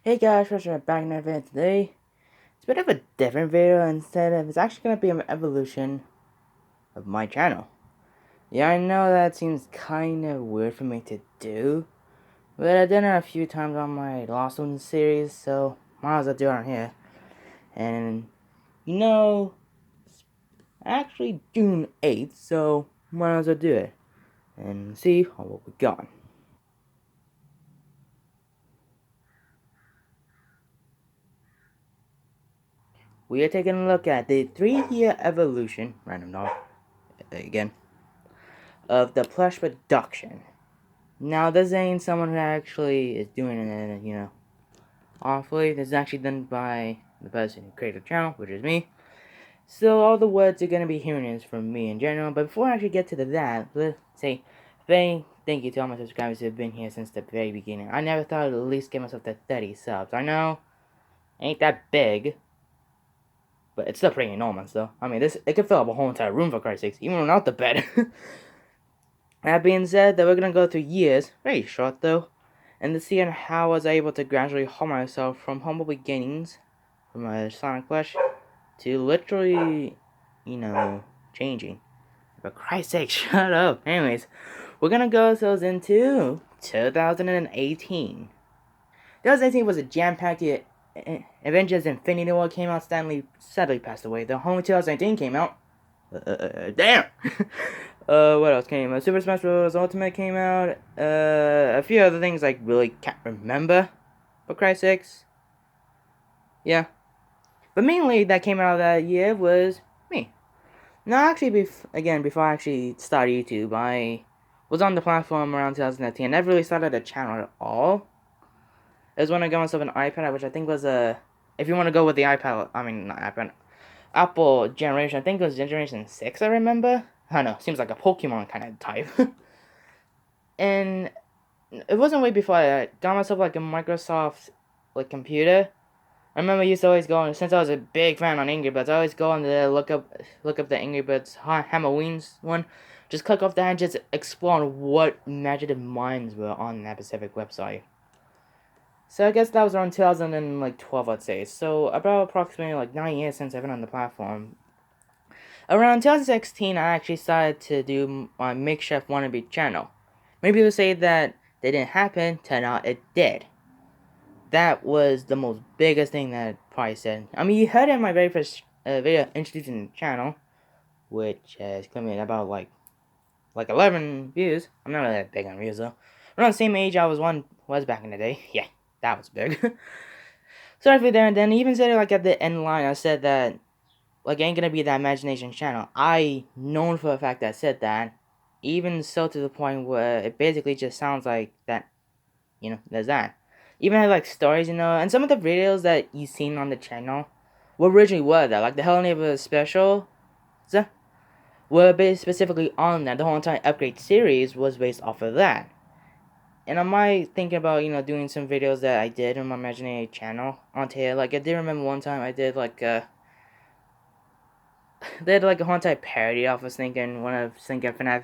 Hey guys, Rush back in the video today. It's a bit of a different video instead of it's actually gonna be an evolution of my channel. Yeah, I know that seems kinda weird for me to do, but I did it a few times on my Lost Ones series, so might as well do it on here. And it's actually June 8th, so might as well do it. And see what we got. We are taking a look at the 3-year evolution, random dog, again, of the Plush Production. Now, this ain't someone who actually is doing it, awfully. This is actually done by the person who created the channel, which is me. So, all the words you're going to be hearing is from me in general. But before I actually get to that, let's say, thank you to all my subscribers who have been here since the very beginning. I never thought I'd at least get myself to 30 subs. I know, ain't that big, but it's still pretty enormous, though. I mean, it could fill up a whole entire room, for Christ's sakes, even without the bed. That being said, that we're going to go through years, very short though, and to see how I was able to gradually hold myself from humble beginnings, from a Sonic Plush, to literally, changing. For Christ's sake, shut up. Anyways, we're gonna go ourselves into 2018. 2018 was a jam-packed year. Avengers Infinity War came out, Stanley sadly passed away. The home 2019 came out. Damn! What else came out? Super Smash Bros. Ultimate came out. A few other things I really can't remember. For Christ's sakes. Yeah. But mainly that came out that year was me. Now, actually, before I actually started YouTube, I was on the platform around 2019. I never really started a channel at all. It was when I got myself an iPad, which I think was if you want to go with the iPad, I mean, not iPad, Apple generation, I think it was generation 6, I remember. I don't know, seems like a Pokemon kind of type. And it wasn't way before I got myself like a Microsoft computer. I remember I used to always go, since I was a big fan on Angry Birds, I always go on the look up the Angry Birds Halloween's one. Just click off that and just explore on what imaginative minds were on that specific website. So I guess that was around 2012, I'd say. So about approximately 9 years since I've been on the platform. Around 2016, I actually started to do my makeshift wannabe channel. Maybe people say that they didn't happen, turned out it did. That was the most biggest thing that probably said. I mean, you heard it in my very first video introducing the channel, which has come in about like 11 views. I'm not really that big on views though. Around the same age I was back in the day. Yeah, that was big. So right there and then, even said it at the end line. I said that ain't gonna be that imagination channel. I known for a fact that I said that. Even so, to the point where it basically just sounds like that. There's that. Even had stories, and some of the videos that you seen on the channel were originally were that, like the Hello Neighbor special, were based specifically on that. The whole entire upgrade series was based off of that. And I might thinking about doing some videos that I did on my imaginary channel onto here. Like I did remember one time I did they had a whole entire parody off of thinking one of FNAF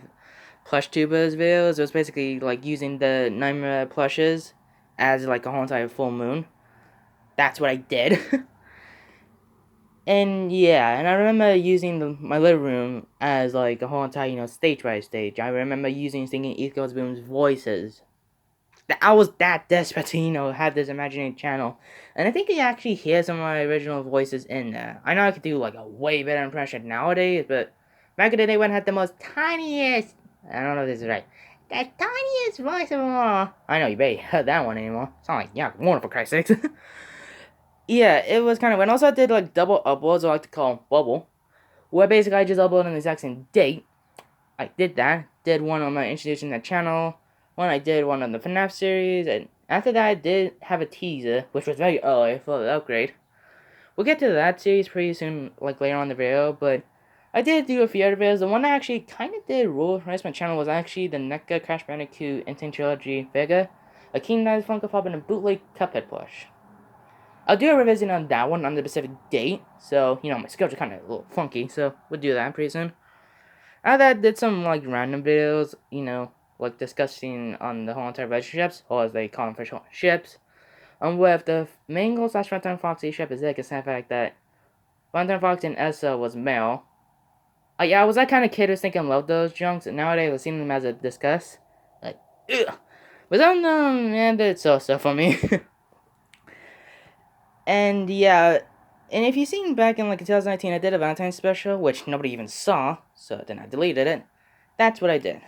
plush tubers videos. It was basically using the Nightmare plushes as a whole entire full moon. That's what I did. And yeah, and I remember using my living room as a whole entire stage by stage. I remember singing East Coast Boom's voices. I was that desperate to have this imaginary channel, and I think you actually hear some of my original voices in there. I know I could do a way better impression nowadays, but back in the day when I had the most tiniest, I don't know if this is right, the tiniest voice of all. I know you barely heard that one anymore. It's not like yeah, more for Christ's sake. Yeah, it was kind of when also I did double uploads, I like to call them bubble, where basically I just uploaded on the exact same date. I did that. Did one on my introduction to the channel. One I did one on the FNAF series, and after that I did have a teaser, which was very early for the upgrade. We'll get to that series pretty soon, later on in the video, but I did do a few other videos. The one I actually kind of did rule for my channel was actually the NECA Crash Bandicoot Insane Trilogy figure, a King Knight Funko Pop, and a bootleg Cuphead plush. I'll do a revision on that one on the specific date, so, my schedule kind of a little funky, so we'll do that pretty soon. After that, did some, random videos, discussing on the whole entire relationships, or as they call them, fish ships. With the main goal slash Funtime Foxy ship is it, except the fact that Funtime Fox and Essa was male. Yeah, I was that kind of kid who's thinking love those junks, and nowadays I see them as a disgust. Like, ugh. But some of them, man, it's so for me. And yeah, and if you've seen back in like 2019, I did a Valentine's special, which nobody even saw, so then I deleted it. That's what I did.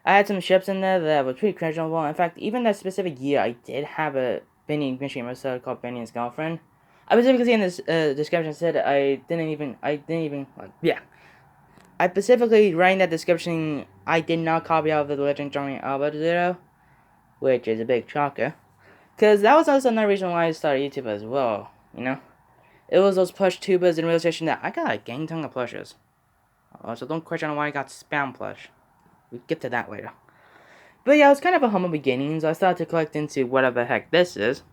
I had some ships in there that were pretty questionable. In fact, even that specific year, I did have a Benny Mission episode called Benny and His Girlfriend. I specifically in this description said I didn't even like, yeah. I specifically write in that description, I did not copy out of the Legend Johnny Albert Zero, which is a big shocker. Because that was also another reason why I started YouTube as well, you know? It was those plush tubers and realization that I got a gang ton of plushes. So don't question why I got spam plush. We'll get to that later. But yeah, it was kind of a humble beginnings. I started to collect into whatever the heck this is.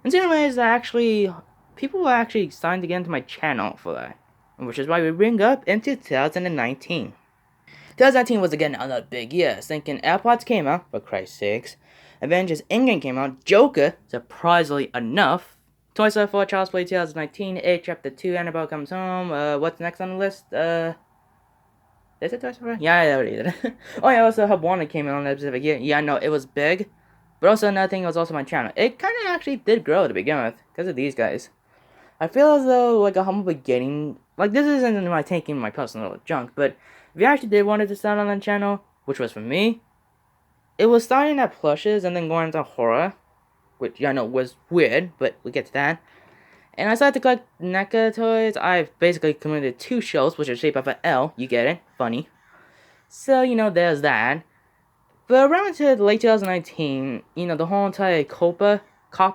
And soon realized that actually, people were actually starting to get into my channel for that. Which is why we bring up into 2019. 2019 was again another big year. Thinking AirPods came out, for Christ's sakes. Avengers Endgame came out. Joker, surprisingly enough. Toy Story 4, Child's Play 2019. It Chapter 2, Annabelle Comes Home. What's next on the list? Is it Toy Story 4? Yeah, I already did. Oh yeah, also Hub Warner came out on that specific year. Yeah, no, it was big. But also another thing, it was also my channel. It kind of actually did grow to begin with, because of these guys. I feel as though, like, a humble beginning, like, this isn't my taking my personal junk, but if you actually did want to start on that channel, which was for me, it was starting at plushes and then going into horror, which, yeah, I know was weird, but we'll get to that. And I started to collect NECA toys. I've basically committed 2 shows, which are shaped of an L, you get it, funny. So, you know, there's that. But around to late 2019, you know, the whole entire Copa,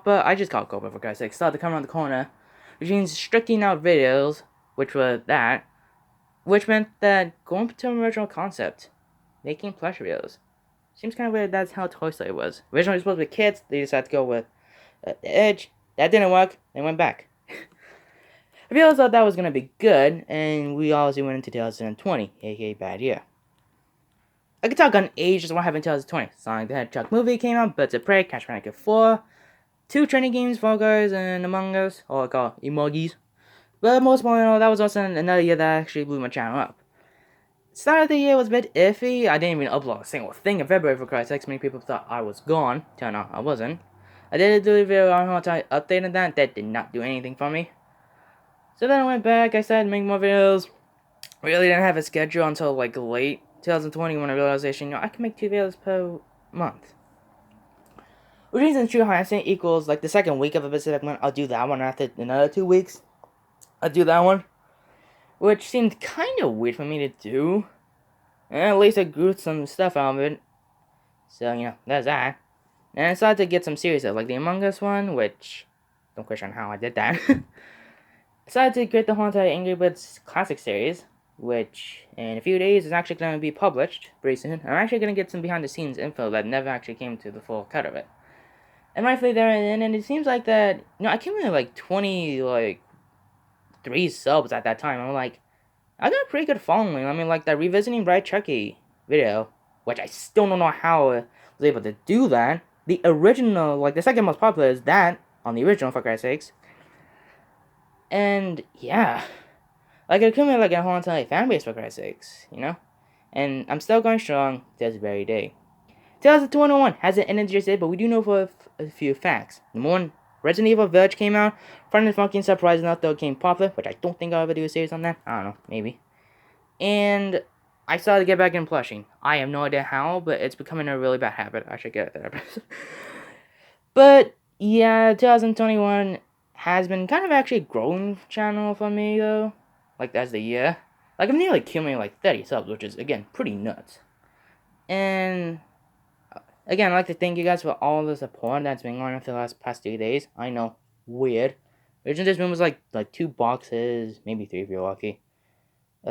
I just call it Copa for Christ's sake, started to come around the corner, which means striking out videos, which were that, which meant that going to an original concept, making plush videos. Seems kind of weird that's how Toy Story was. Originally it was supposed to be kids, they decided to go with the Edge. That didn't work, they went back. I realized thought that was going to be good, and we obviously went into 2020, aka bad year. I could talk on age as what happened in 2020. Sonic the Hedgehog movie came out, Birds of Prey, Crash Bandicoot 4, 2 training games, Fall Guys, and Among Us, or called emojis. But most importantly, that was also another year that actually blew my channel up. Start of the year was a bit iffy. I didn't even upload a single thing in February for Christ's sake. Many people thought I was gone. Turned out I wasn't. I did do a video on how to update that. That did not do anything for me. So then I went back. I started making more videos. Really didn't have a schedule until like late 2020 when I realized, you know, I can make 2 videos per month. Which means in true hindsight equals like the second week of a specific month, I'll do that one. After another 2 weeks, I'll do that one. Which seemed kind of weird for me to do. And at least I grew some stuff out of it. So, you know, there's that. And I started to get some series of, like the Among Us one, which, don't question how I did that. I decided to create the whole entire Angry Birds Classic series, which in a few days is actually going to be published pretty soon. I'm actually going to get some behind the scenes info that never actually came to the full cut of it. And rightfully there and it seems like that, you know, I came in like 20, like, 3 subs at that time. I'm like, I got a pretty good following. I mean, like that Revisiting Bride Chucky video, which I still don't know how I was able to do that. The original, like the second most popular is that, on the original, for Christ's sakes. And, yeah. Like, it accumulated like a whole entire fan base, for Christ's sakes, you know? And I'm still going strong this very day. 2021 hasn't ended just yet, but we do know for a few facts. Number 1, Resident Evil Village came out. Fun and funky, surprised enough, though it became popular, which I don't think I'll ever do a series on that. I don't know, maybe. And I started to get back in plushing. I have no idea how, but it's becoming a really bad habit. I should get a therapist. But, yeah, 2021 has been kind of actually a growing channel for me, though. Like, that's the year. Like, I'm nearly accumulating like 30 subs, which is, again, pretty nuts. And again, I'd like to thank you guys for all the support that's been going on for the past 2 days. I know, weird. Originally, this room was like 2 boxes, maybe 3 if you're lucky.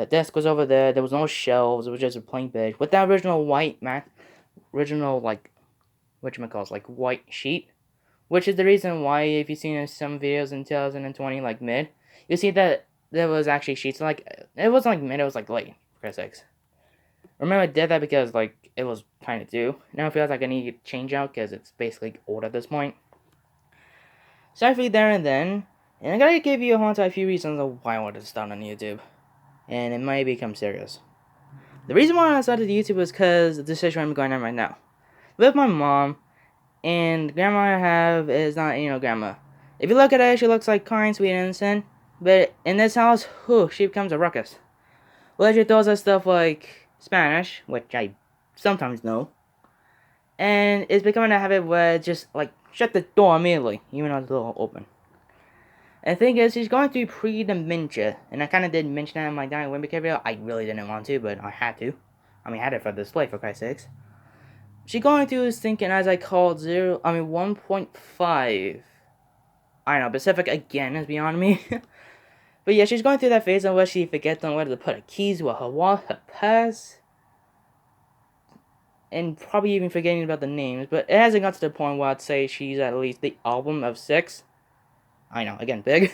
Desk was over there. There was no shelves. It was just a plain bed with that original white mat, original like whatchamacallit, like white sheet, which is the reason why if you've seen some videos in 2020 like mid, you see that there was actually sheets like it wasn't like mid, it was like late. For Christ's sakes. Remember I did that because like it was kind of due. Now it feels like I need to change out because it's basically old at this point. So I figured there and then, and I gotta give you a few reasons of why I wanted to start on YouTube. And it might become serious. The reason why I started YouTube was because of the situation I'm going on right now. With my mom, and the grandma I have is not, grandma. If you look at her, she looks like kind, sweet, and innocent. But in this house, she becomes a ruckus. Well, she throws us stuff like Spanish, which I sometimes know. And it's becoming a habit where just, like, shut the door immediately, even though the door open. And the thing is, she's going through pre-dementia. And I kind of did mention that in my Dying Wimbledon video. I really didn't want to, but I had to. I mean, I had it for display, for Christ's sakes. She going through is thinking, as I called 1.5. I don't know, Pacific again is beyond me. But yeah, she's going through that phase in where she forgets on where to put her keys, her wallet, her purse. And probably even forgetting about the names. But it hasn't got to the point where I'd say she's at least the album of 6. I know, again, big.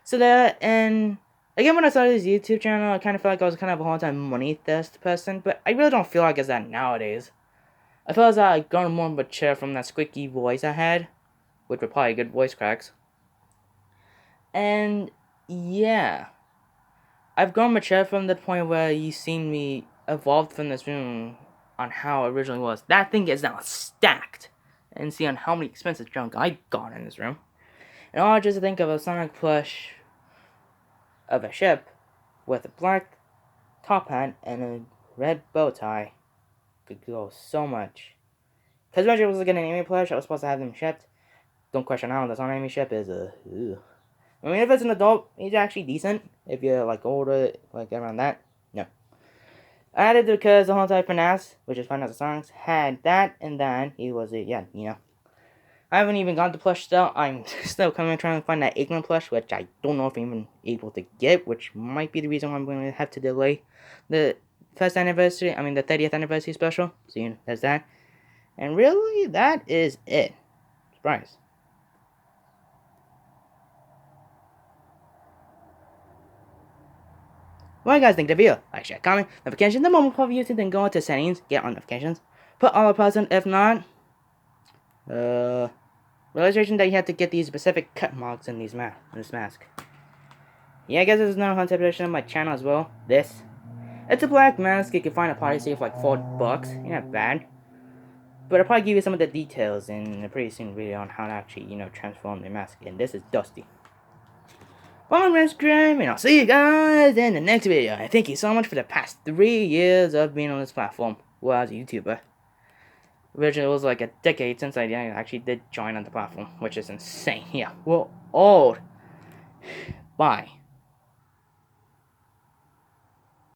So that, and again, when I started this YouTube channel, I kind of felt like I was kind of a whole-time money thirst person. But I really don't feel like it's that nowadays. I feel as though I've grown more mature from that squeaky voice I had, which were probably good voice cracks. And yeah, I've grown mature from the point where you've seen me evolve from this room on how it originally was. That thing is now stacked, and see on how many expensive junk I got in this room. And all I just think of a Sonic plush of a ship with a black top hat and a red bow tie could go so much. Because eventually I was looking at an anime plush, I was supposed to have them shipped. Don't question how this anime ship is I mean, if it's an adult, he's actually decent. If you're like older, like around that, no. I added it because the whole type FNAF, which is Final Songs, had that and that. He was it, yeah, I haven't even got the plush still. I'm still trying to find that Eggman plush, which I don't know if I'm even able to get, which might be the reason why I'm going to have to delay the the 30th anniversary special. So there's that. And really, that is it. Surprise. What do you guys think of the video? Like, share, comment, notifications, the moment for YouTube, then go into settings, get on notifications, put all the on. If not, realization that you have to get these specific cut marks in this mask. Yeah, I guess there's another concept version of my channel as well. This. It's a black mask you can find at Party City for like $4. Ain't not bad. But I'll probably give you some of the details in a pretty soon video on how to actually, transform the mask. And this is Dusty. Follow me on Instagram, and I'll see you guys in the next video. And thank you so much for the past 3 years of being on this platform. Well, as a YouTuber. Originally, it was like a decade since I actually did join on the platform, which is insane. Yeah, we're old. Bye.